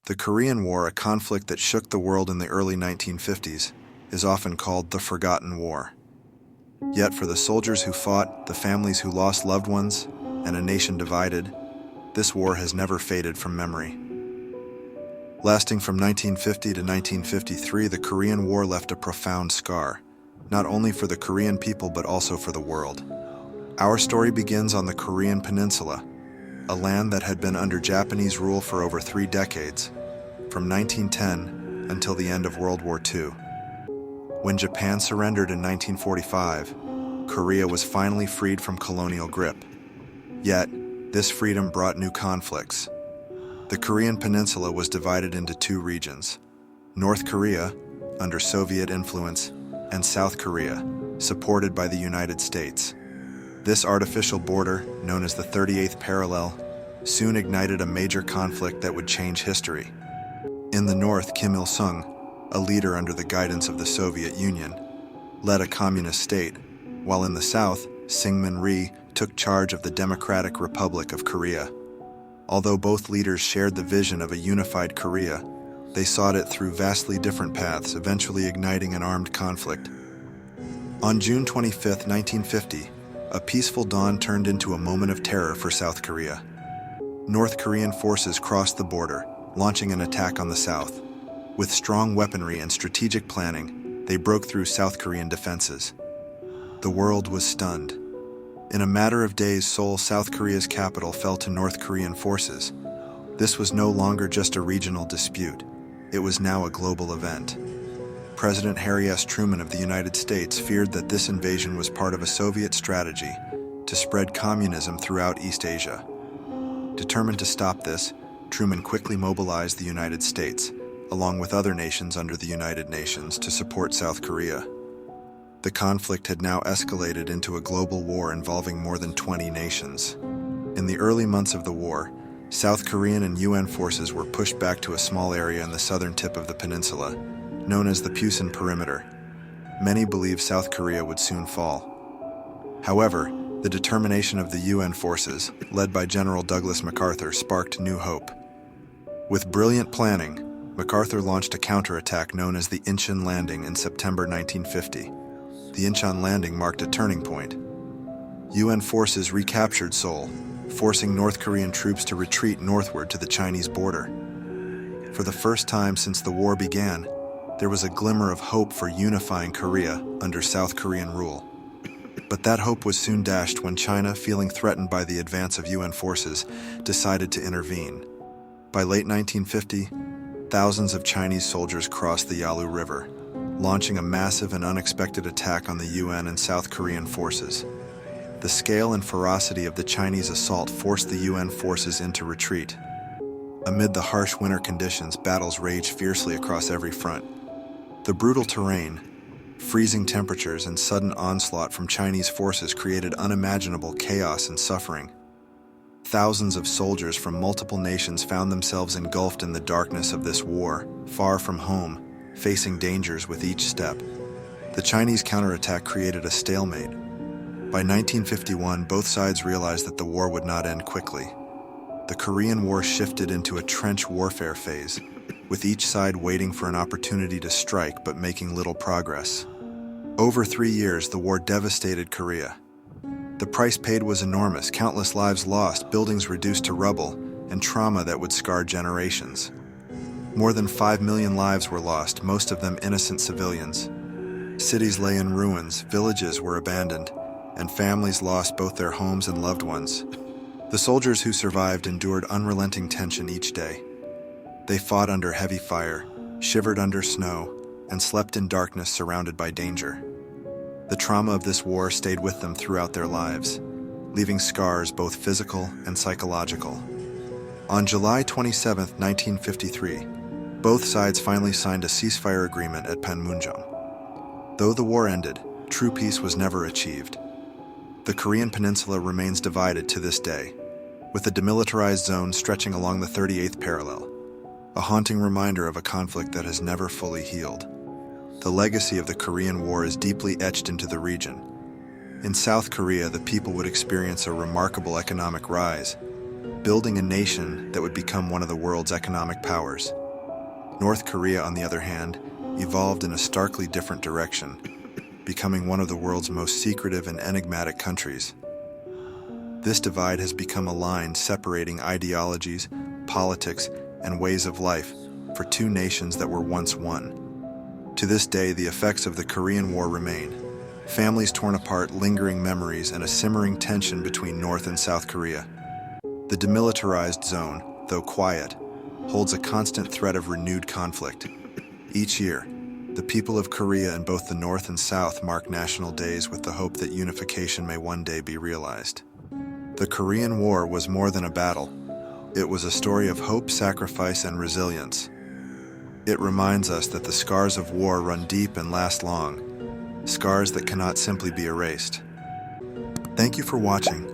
The Korean War, a conflict that shook the world in the early 1950s, is often called the Forgotten War. Yet for the soldiers who fought, the families who lost loved ones, and a nation divided, this war has never faded from memory. Lasting from 1950 to 1953, the Korean War left a profound scar, not only for the Korean people but also for the world. Our story begins on the Korean Peninsula, a land that had been under Japanese rule for over 3 decades, from 1910 until the end of World War II. When Japan surrendered in 1945, Korea was finally freed from colonial grip. Yet, this freedom brought new conflicts. The Korean Peninsula was divided into 2 regions: North Korea, under Soviet influence, and South Korea, supported by the United States. This artificial border, known as the 38th parallel, soon ignited a major conflict that would change history. In the north, Kim Il-sung, a leader under the guidance of the Soviet Union, led a communist state, while in the south, Syngman Rhee took charge of the Democratic Republic of Korea. Although both leaders shared the vision of a unified Korea, they sought it through vastly different paths, eventually igniting an armed conflict. On June 25, 1950, a peaceful dawn turned into a moment of terror for South Korea. North Korean forces crossed the border, launching an attack on the south. With strong weaponry and strategic planning, they broke through South Korean defenses. The world was stunned. In a matter of days, Seoul, South Korea's capital, fell to North Korean forces. This was no longer just a regional dispute. It was now a global event. President Harry S. Truman of the United States feared that this invasion was part of a Soviet strategy to spread communism throughout East Asia. Determined to stop this, Truman quickly mobilized the United States, along with other nations under the United Nations, to support South Korea. The conflict had now escalated into a global war involving more than 20 nations. In the early months of the war, South Korean and UN forces were pushed back to a small area in the southern tip of the peninsula, known as the Pusan Perimeter. Many believed South Korea would soon fall. However, the determination of the UN forces, led by General Douglas MacArthur, sparked new hope. With brilliant planning, MacArthur launched a counterattack known as the Incheon Landing in September 1950. The Incheon Landing marked a turning point. UN forces recaptured Seoul, forcing North Korean troops to retreat northward to the Chinese border. For the first time since the war began, there was a glimmer of hope for unifying Korea under South Korean rule. But that hope was soon dashed when China, feeling threatened by the advance of UN forces, decided to intervene. By late 1950, thousands of Chinese soldiers crossed the Yalu River, launching a massive and unexpected attack on the UN and South Korean forces. The scale and ferocity of the Chinese assault forced the UN forces into retreat. Amid the harsh winter conditions, battles raged fiercely across every front. The brutal terrain, freezing temperatures, and sudden onslaught from Chinese forces created unimaginable chaos and suffering. Thousands of soldiers from multiple nations found themselves engulfed in the darkness of this war, far from home, facing dangers with each step. The Chinese counterattack created a stalemate. By 1951, both sides realized that the war would not end quickly. The Korean War shifted into a trench warfare phase, with each side waiting for an opportunity to strike but making little progress. Over 3 years, the war devastated Korea. The price paid was enormous: countless lives lost, buildings reduced to rubble, and trauma that would scar generations. More than 5 million lives were lost, most of them innocent civilians. Cities lay in ruins, villages were abandoned, and families lost both their homes and loved ones. The soldiers who survived endured unrelenting tension each day. They fought under heavy fire, shivered under snow, and slept in darkness surrounded by danger. The trauma of this war stayed with them throughout their lives, leaving scars both physical and psychological. On July 27, 1953, both sides finally signed a ceasefire agreement at Panmunjom. Though the war ended, true peace was never achieved. The Korean Peninsula remains divided to this day, with a demilitarized zone stretching along the 38th parallel, a haunting reminder of a conflict that has never fully healed. The legacy of the Korean War is deeply etched into the region. In South Korea, the people would experience a remarkable economic rise, building a nation that would become one of the world's economic powers. North Korea, on the other hand, evolved in a starkly different direction, becoming one of the world's most secretive and enigmatic countries. This divide has become a line separating ideologies, politics, and ways of life for two nations that were once one. To this day, the effects of the Korean War remain. Families torn apart, lingering memories, and a simmering tension between North and South Korea. The demilitarized zone, though quiet, holds a constant threat of renewed conflict. Each year, the people of Korea in both the North and South mark national days with the hope that unification may one day be realized. The Korean War was more than a battle. It was a story of hope, sacrifice, and resilience. It reminds us that the scars of war run deep and last long, scars that cannot simply be erased. Thank you for watching.